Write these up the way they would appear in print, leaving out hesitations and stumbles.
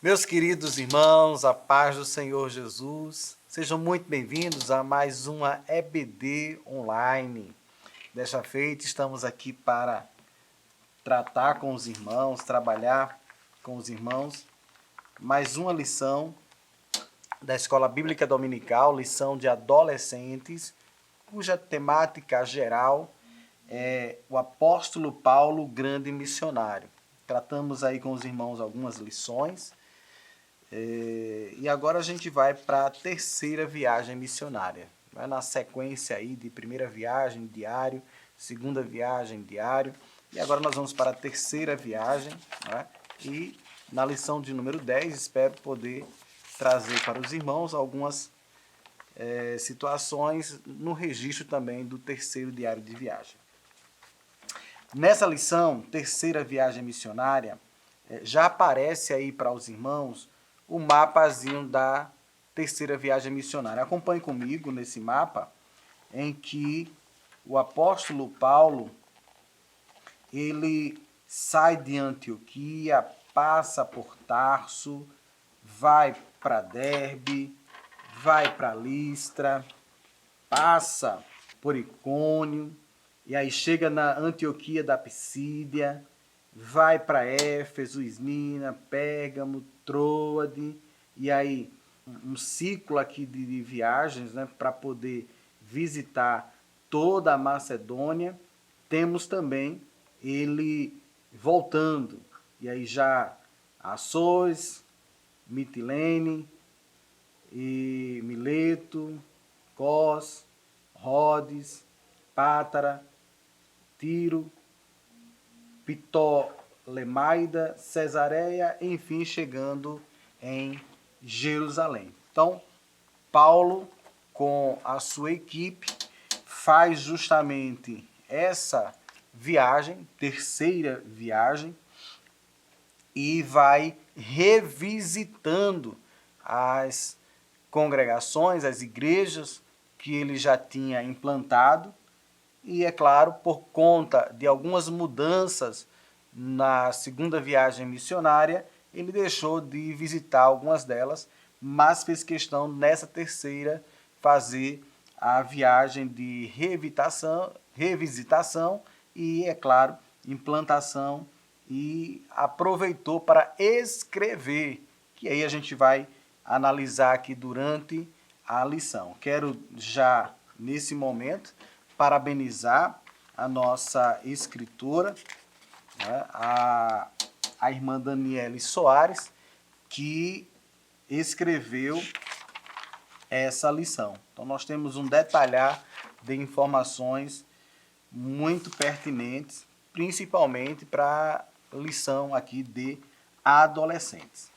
Meus queridos irmãos, a paz do Senhor Jesus, sejam muito bem-vindos a mais uma EBD Online. Desta feita, estamos aqui para tratar com os irmãos, trabalhar com os irmãos, mais uma lição da Escola Bíblica Dominical, lição de adolescentes, cuja temática geral é o apóstolo Paulo, grande missionário. Tratamos aí com os irmãos algumas lições. E agora a gente vai para a terceira viagem missionária. Vai na sequência aí de primeira viagem, diário, segunda viagem, diário. E agora nós vamos para a terceira viagem. Né? E na lição de número 10, espero poder trazer para os irmãos algumas situações no registro também do terceiro diário de viagem. Nessa lição, terceira viagem missionária, já aparece aí para os irmãos o mapazinho da terceira viagem missionária. Acompanhe comigo nesse mapa, em que o apóstolo Paulo, ele sai de Antioquia, passa por Tarso, vai para Derbe, vai para Listra, passa por Icônio, e aí chega na Antioquia da Pisídia, vai para Éfeso, Esmina, Pérgamo, Troade, e aí um ciclo aqui de viagens, né, para poder visitar toda a Macedônia. Temos também ele voltando, e aí já Açores, Mitilene, e Mileto, Cós, Rhodes, Pátara, Tiro, Ptolemaida, Cesareia, enfim, chegando em Jerusalém. Então, Paulo, com a sua equipe, faz justamente essa viagem, terceira viagem, e vai revisitando as congregações, as igrejas que ele já tinha implantado. E, é claro, por conta de algumas mudanças na segunda viagem missionária, ele deixou de visitar algumas delas, mas fez questão, nessa terceira, fazer a viagem de revisitação e, é claro, implantação, e aproveitou para escrever, que aí a gente vai analisar aqui durante a lição. Quero já, nesse momento, parabenizar a nossa escritora, né, a irmã Daniele Soares, que escreveu essa lição. Então, nós temos um detalhar de informações muito pertinentes, principalmente para a lição aqui de adolescentes.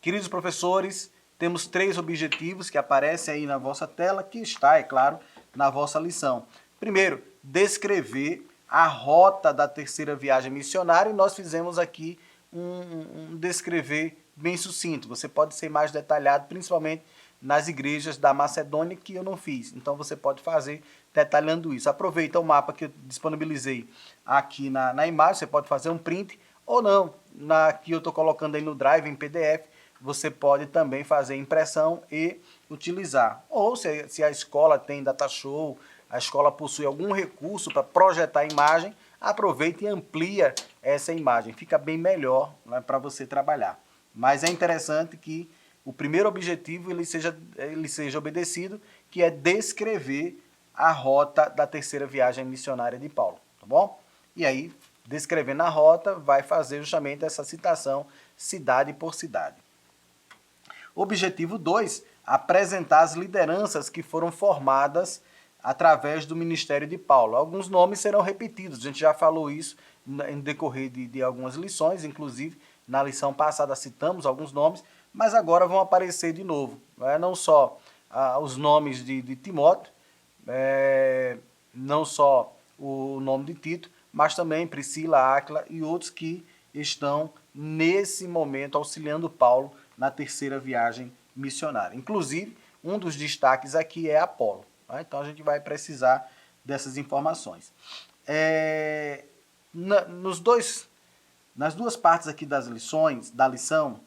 Queridos professores, temos 3 objetivos que aparecem aí na vossa tela, que está, é claro, na vossa lição. Primeiro, descrever a rota da terceira viagem missionária, e nós fizemos aqui um descrever bem sucinto. Você pode ser mais detalhado, principalmente nas igrejas da Macedônia, que eu não fiz. Então você pode fazer detalhando isso. Aproveita o mapa que eu disponibilizei aqui na imagem, você pode fazer um print, ou não, que eu estou colocando aí no Drive em PDF, você pode também fazer impressão e utilizar. Ou se a escola tem data show, a escola possui algum recurso para projetar a imagem, aproveita e amplia essa imagem. Fica bem melhor, né, para você trabalhar. Mas é interessante que o primeiro objetivo ele seja obedecido, que é descrever a rota da terceira viagem missionária de Paulo. Tá bom? E aí, descrevendo a rota, vai fazer justamente essa citação cidade por cidade. Objetivo 2, apresentar as lideranças que foram formadas através do ministério de Paulo. Alguns nomes serão repetidos, a gente já falou isso em decorrer de algumas lições, inclusive na lição passada citamos alguns nomes, mas agora vão aparecer de novo. Não só os nomes de Timóteo, não só o nome de Tito, mas também Priscila, Áquila e outros que estão nesse momento auxiliando Paulo na terceira viagem missionária. Inclusive, um dos destaques aqui é Apolo. Então a gente vai precisar dessas informações. Nas duas partes aqui da lição,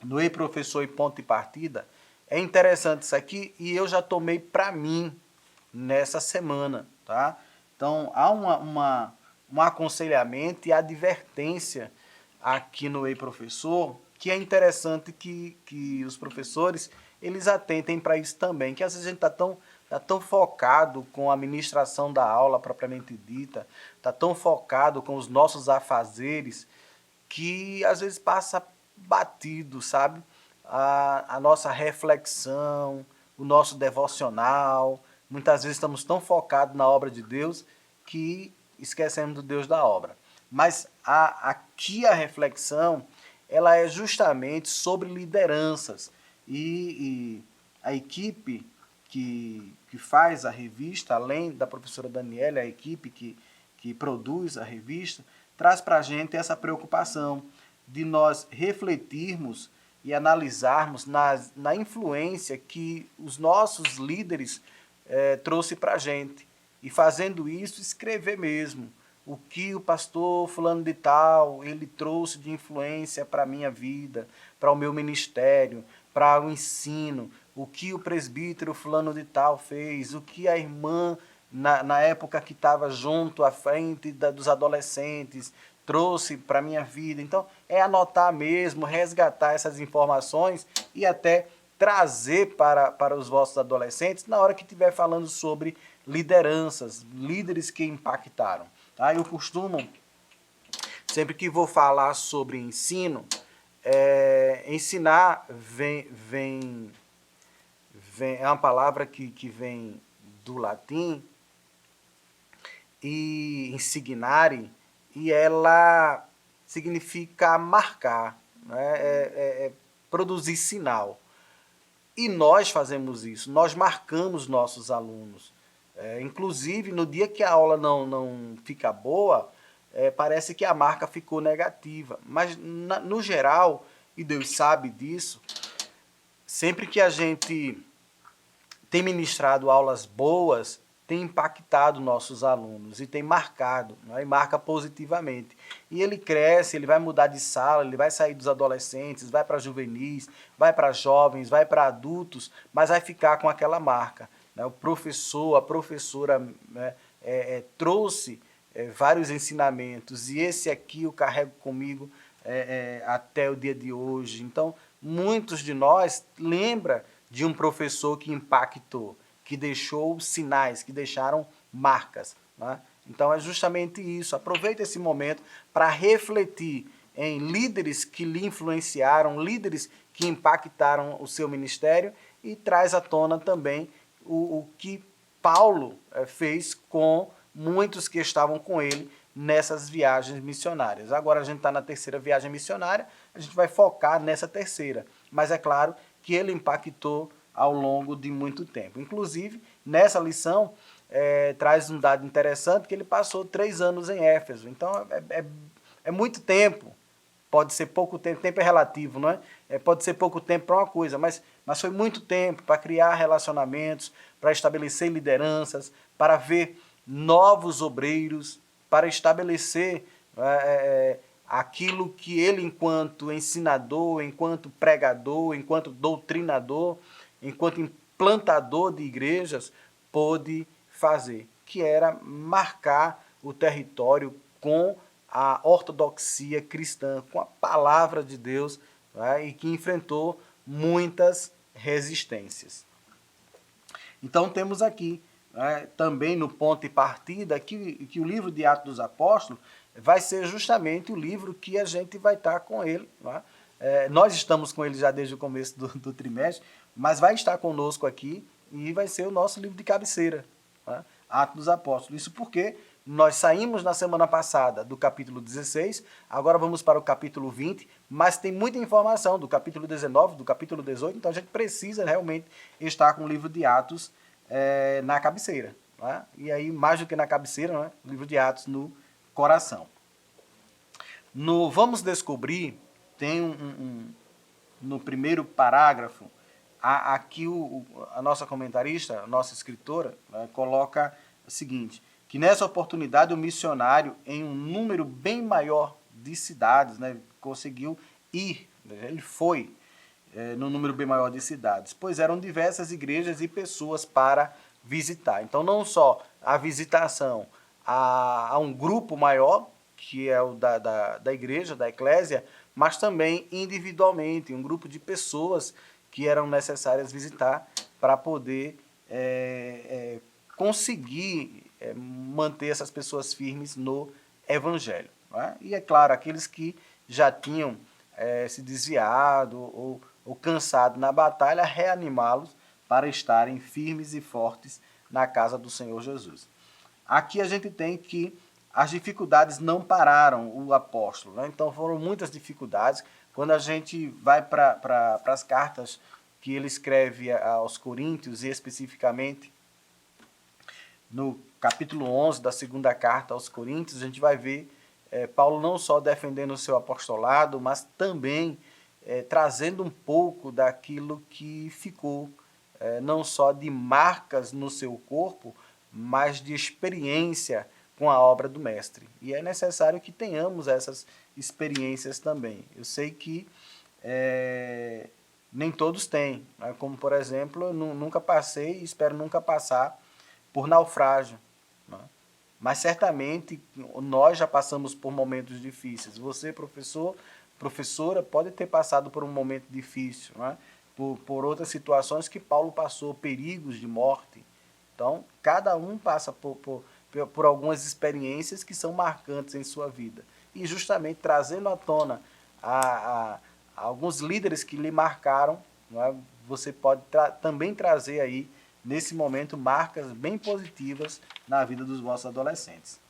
no Ei Professor e Ponto de Partida, é interessante isso aqui e eu já tomei para mim nessa semana, tá? Então, há um aconselhamento e advertência aqui no Ei Professor que é interessante que os professores eles atentem para isso também, que às vezes a gente tá tão focado com a ministração da aula propriamente dita, tá tão focado com os nossos afazeres, que às vezes passa batido, sabe? A nossa reflexão, o nosso devocional. Muitas vezes estamos tão focados na obra de Deus que esquecemos do Deus da obra. Mas aqui a reflexão ela é justamente sobre lideranças. E a equipe que faz a revista, além da professora Daniela, a equipe que produz a revista, traz para a gente essa preocupação de nós refletirmos e analisarmos na influência que os nossos líderes trouxe para a gente. E fazendo isso, escrever mesmo o que o pastor fulano de tal, ele trouxe de influência para a minha vida, para o meu ministério, para o ensino, o que o presbítero fulano de tal fez, o que a irmã, na época que estava junto à frente dos adolescentes, trouxe para a minha vida. Então, é anotar mesmo, resgatar essas informações e até trazer para os vossos adolescentes na hora que estiver falando sobre lideranças, líderes que impactaram. Tá? Eu costumo, sempre que vou falar sobre ensino, ensinar é uma palavra que vem do latim, e insignare, e ela significa marcar, né? Produzir sinal. E nós fazemos isso, nós marcamos nossos alunos. Inclusive, no dia que a aula não fica boa, parece que a marca ficou negativa. Mas, no geral, e Deus sabe disso, sempre que a gente tem ministrado aulas boas, tem impactado nossos alunos e tem marcado, né? E marca positivamente. E ele cresce, ele vai mudar de sala, ele vai sair dos adolescentes, vai para juvenis, vai para jovens, vai para adultos, mas vai ficar com aquela marca. Né? O professor, a professora, né, trouxe vários ensinamentos e esse aqui eu carrego comigo até o dia de hoje. Então, muitos de nós lembram de um professor que impactou, que deixou sinais, que deixaram marcas. Né? Então é justamente isso. Aproveite esse momento para refletir em líderes que lhe influenciaram, líderes que impactaram o seu ministério e traz à tona também o que Paulo fez com muitos que estavam com ele nessas viagens missionárias. Agora a gente está na terceira viagem missionária, a gente vai focar nessa terceira. Mas é claro que ele impactou ao longo de muito tempo. Inclusive, nessa lição, traz um dado interessante que ele passou 3 anos em Éfeso. Então, é muito tempo. Pode ser pouco tempo, tempo é relativo, não é? Pode ser pouco tempo para uma coisa, mas foi muito tempo para criar relacionamentos, para estabelecer lideranças, para ver novos obreiros, para estabelecer aquilo que ele, enquanto ensinador, enquanto pregador, enquanto doutrinador, enquanto implantador de igrejas, pôde fazer, que era marcar o território com a ortodoxia cristã, com a palavra de Deus, né, e que enfrentou muitas resistências. Então temos aqui, né, também no ponto de partida, que o livro de Atos dos Apóstolos vai ser justamente o livro que a gente vai estar com ele. Né? Nós estamos com ele já desde o começo do trimestre, mas vai estar conosco aqui e vai ser o nosso livro de cabeceira, né? Atos dos Apóstolos. Isso porque nós saímos na semana passada do capítulo 16, agora vamos para o capítulo 20, mas tem muita informação do capítulo 19, do capítulo 18, então a gente precisa realmente estar com o livro de Atos na cabeceira. Né? E aí, mais do que na cabeceira, né? O livro de Atos no coração. No Vamos Descobrir, tem no primeiro parágrafo, aqui a nossa comentarista, a nossa escritora, coloca o seguinte, que nessa oportunidade o missionário, em um número bem maior de cidades, né, conseguiu ir, ele foi. no número bem maior de cidades, pois eram diversas igrejas e pessoas para visitar. Então, não só a visitação a um grupo maior, que é o da igreja, da eclésia, mas também individualmente, um grupo de pessoas que eram necessárias visitar para poder conseguir manter essas pessoas firmes no Evangelho. Não é? E, é claro, aqueles que já tinham se desviado ou cansado na batalha, reanimá-los para estarem firmes e fortes na casa do Senhor Jesus. Aqui a gente tem que as dificuldades não pararam o apóstolo, né? Então foram muitas dificuldades. Quando a gente vai para as cartas que ele escreve aos Coríntios, e especificamente no capítulo 11 da segunda carta aos Coríntios, a gente vai ver Paulo não só defendendo o seu apostolado, mas também trazendo um pouco daquilo que ficou, não só de marcas no seu corpo, mas de experiência com a obra do mestre. E é necessário que tenhamos essas experiências também. Eu sei que nem todos têm, né? Como, por exemplo, eu nunca passei e espero nunca passar por naufrágio, né? Mas certamente nós já passamos por momentos difíceis. Você, professor, professora, pode ter passado por um momento difícil, né? Por outras situações que Paulo passou, perigos de morte. Então, cada um passa por algumas experiências que são marcantes em sua vida. E justamente trazendo à tona a alguns líderes que lhe marcaram, não é? Você pode também trazer aí, nesse momento, marcas bem positivas na vida dos vossos adolescentes.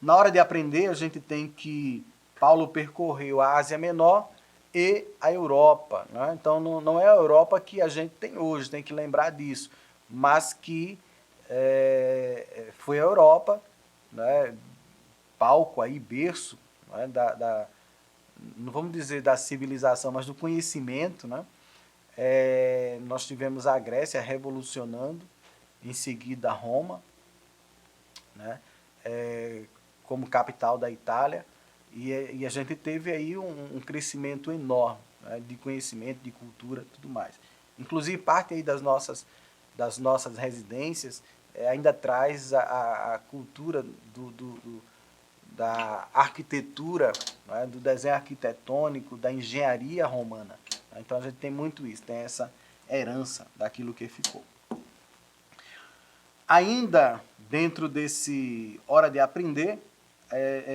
Na hora de aprender, a gente tem que Paulo percorreu a Ásia Menor e a Europa. Né? Então, não é a Europa que a gente tem hoje, tem que lembrar disso, mas que foi a Europa, né? Palco, aí, berço, né? Não vamos dizer da civilização, mas do conhecimento. Né? Nós tivemos a Grécia revolucionando, em seguida Roma, né? Como capital da Itália, e a gente teve aí um crescimento enorme, né? De conhecimento, de cultura, tudo mais. Inclusive, parte aí das nossas residências ainda traz a cultura da arquitetura, né? Do desenho arquitetônico, da engenharia romana. Então a gente tem muito isso, tem essa herança daquilo que ficou. Ainda dentro desse Hora de Aprender,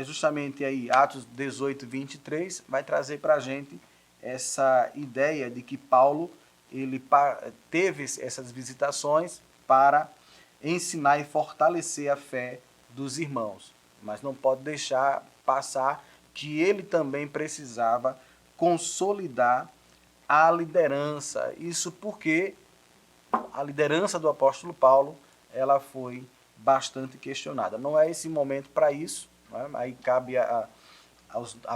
justamente aí Atos 18, 23, vai trazer para a gente essa ideia de que Paulo ele teve essas visitações para ensinar e fortalecer a fé dos irmãos. Mas não pode deixar passar que ele também precisava consolidar a liderança. Isso porque a liderança do apóstolo Paulo ela foi bastante questionada. Não é esse momento para isso, né? Aí cabe a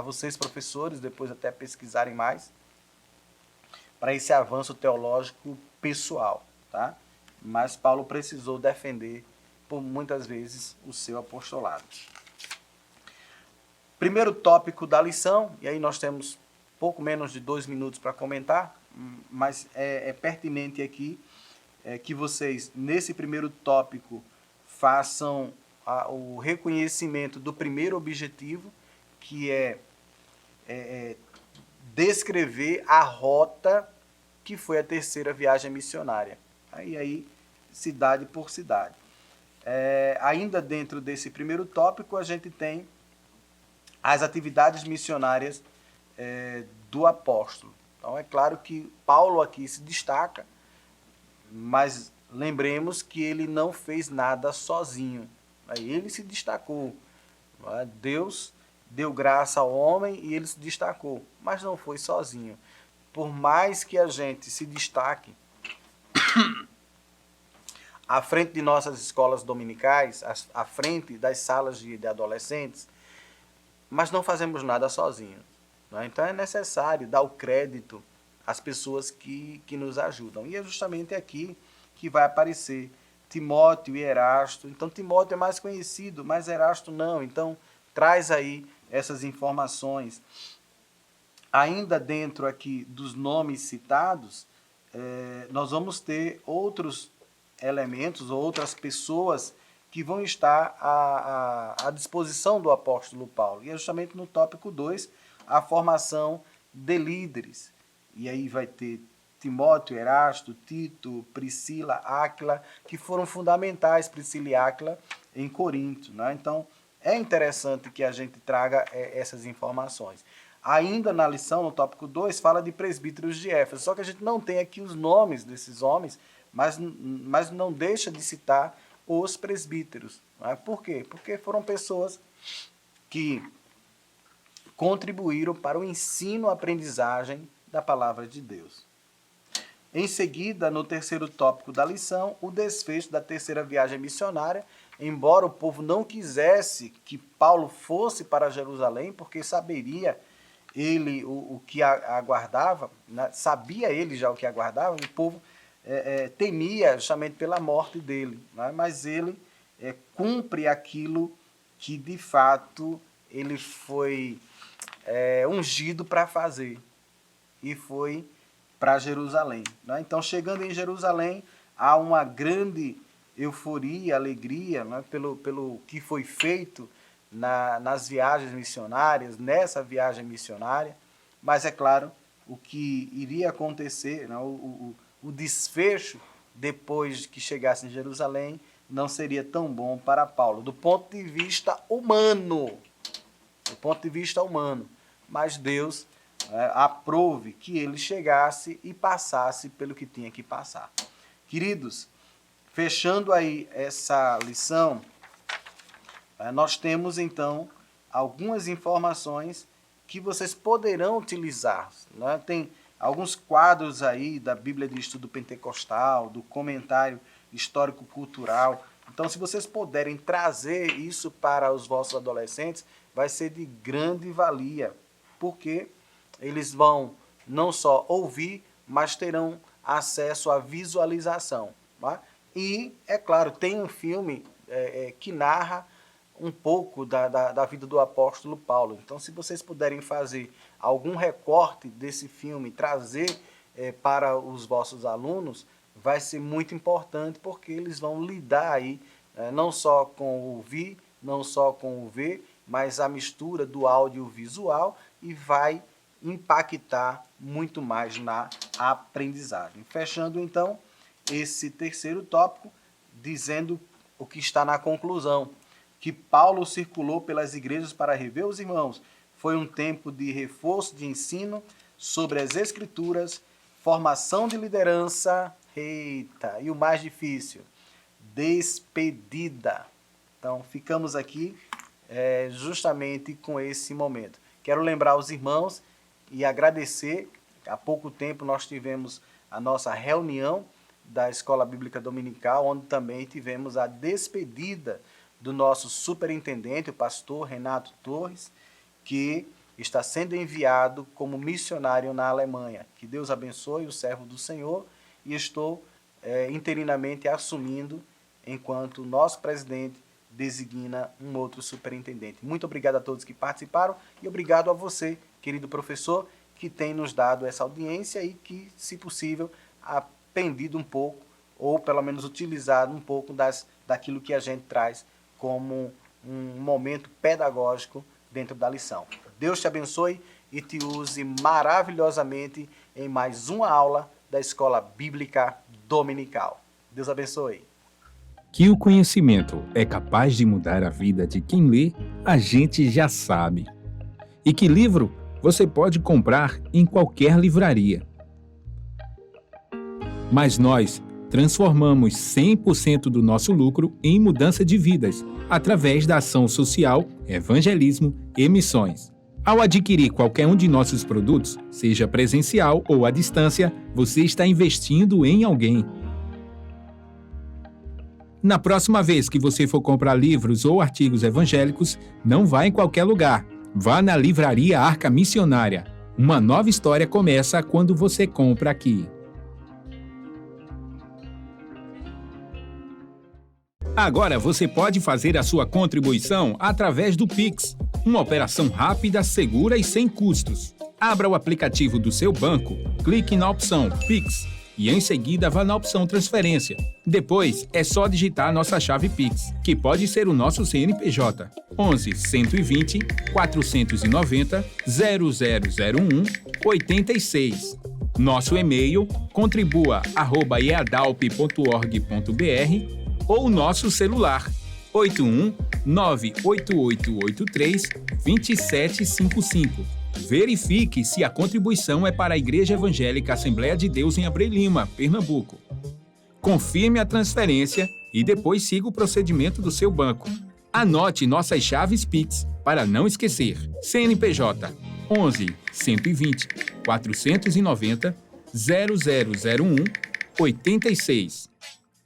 vocês, professores, depois até pesquisarem mais, para esse avanço teológico pessoal. Tá? Mas Paulo precisou defender, por muitas vezes, o seu apostolado. Primeiro tópico da lição, e aí nós temos pouco menos de 2 minutos para comentar, mas é pertinente aqui que vocês, nesse primeiro tópico, façam o reconhecimento do primeiro objetivo, que é descrever a rota que foi a terceira viagem missionária. Aí cidade por cidade. Ainda dentro desse primeiro tópico, a gente tem as atividades missionárias do apóstolo. Então, é claro que Paulo aqui se destaca, mas lembremos que ele não fez nada sozinho. Ele se destacou. Deus deu graça ao homem e ele se destacou, mas não foi sozinho. Por mais que a gente se destaque à frente de nossas escolas dominicais, à frente das salas de adolescentes, mas não fazemos nada sozinhos. Então é necessário dar o crédito às pessoas que nos ajudam. E é justamente aqui que vai aparecer Timóteo e Erasto. Então Timóteo é mais conhecido, mas Erasto não. Então traz aí essas informações ainda dentro aqui dos nomes citados, nós vamos ter outros elementos, outras pessoas que vão estar à disposição do apóstolo Paulo. E é justamente no tópico 2, a formação de líderes. E aí vai ter Timóteo, Erasto, Tito, Priscila, Áquila, que foram fundamentais, Priscila e Áquila, em Corinto. Né? Então, é interessante que a gente traga essas informações. Ainda na lição, no tópico 2, fala de presbíteros de Éfeso, só que a gente não tem aqui os nomes desses homens, mas não deixa de citar os presbíteros. Né? Por quê? Porque foram pessoas que contribuíram para o ensino-aprendizagem da palavra de Deus. Em seguida, no terceiro tópico da lição, o desfecho da terceira viagem missionária, embora o povo não quisesse que Paulo fosse para Jerusalém, porque saberia ele o que aguardava, né? Sabia ele já o que aguardava, o povo temia justamente pela morte dele, né? Mas ele cumpre aquilo que de fato ele foi ungido para fazer, e foi para Jerusalém. Né? Então, chegando em Jerusalém, há uma grande euforia, alegria, né? pelo que foi feito nas viagens missionárias, nessa viagem missionária, mas é claro, o que iria acontecer, né? o desfecho depois que chegasse em Jerusalém não seria tão bom para Paulo, do ponto de vista humano, mas Deus aprove que ele chegasse e passasse pelo que tinha que passar. Queridos, fechando aí essa lição, nós temos então algumas informações que vocês poderão utilizar. Né? Tem alguns quadros aí da Bíblia de Estudo Pentecostal, do comentário histórico-cultural. Então, se vocês puderem trazer isso para os vossos adolescentes, vai ser de grande valia, porque eles vão não só ouvir, mas terão acesso à visualização. Tá? E, é claro, tem um filme que narra um pouco da vida do apóstolo Paulo. Então, se vocês puderem fazer algum recorte desse filme, trazer para os vossos alunos, vai ser muito importante, porque eles vão lidar aí não só com o ouvir, não só com o ver, mas a mistura do audiovisual, e vai impactar muito mais na aprendizagem. Fechando, então, esse terceiro tópico, dizendo o que está na conclusão, que Paulo circulou pelas igrejas para rever os irmãos. Foi um tempo de reforço de ensino sobre as Escrituras, formação de liderança, e o mais difícil, despedida. Então, ficamos aqui justamente com esse momento. Quero lembrar os irmãos e agradecer. Há pouco tempo nós tivemos a nossa reunião da Escola Bíblica Dominical, onde também tivemos a despedida do nosso superintendente, o pastor Renato Torres, que está sendo enviado como missionário na Alemanha. Que Deus abençoe o servo do Senhor, e estou interinamente assumindo enquanto nosso presidente designa um outro superintendente. Muito obrigado a todos que participaram, e obrigado a você, querido professor, que tem nos dado essa audiência e que, se possível, aprendido um pouco, ou pelo menos utilizado um pouco daquilo que a gente traz como um momento pedagógico dentro da lição. Deus te abençoe e te use maravilhosamente em mais uma aula da Escola Bíblica Dominical. Deus abençoe. Que o conhecimento é capaz de mudar a vida de quem lê, a gente já sabe. E que livro você pode comprar em qualquer livraria. Mas nós transformamos 100% do nosso lucro em mudança de vidas, através da ação social, evangelismo e missões. Ao adquirir qualquer um de nossos produtos, seja presencial ou à distância, você está investindo em alguém. Na próxima vez que você for comprar livros ou artigos evangélicos, não vá em qualquer lugar. Vá na Livraria Arca Missionária. Uma nova história começa quando você compra aqui. Agora você pode fazer a sua contribuição através do Pix. Uma operação rápida, segura e sem custos. Abra o aplicativo do seu banco, clique na opção Pix e em seguida vá na opção Transferência. Depois é só digitar nossa chave Pix, que pode ser o nosso CNPJ 11 120 490 0001 86. Nosso e-mail contribua@eadalp.org.br ou nosso celular 81 98883 2755. Verifique se a contribuição é para a Igreja Evangélica Assembleia de Deus em Abreu Lima, Pernambuco. Confirme a transferência e depois siga o procedimento do seu banco. Anote nossas chaves Pix para não esquecer. CNPJ 11 120 490 0001 86.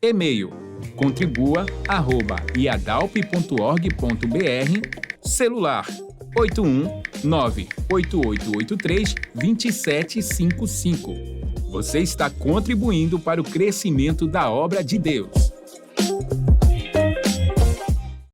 E-mail contribua@iadalp.org.br. Celular 81 98883 2755. Você está contribuindo para o crescimento da obra de Deus.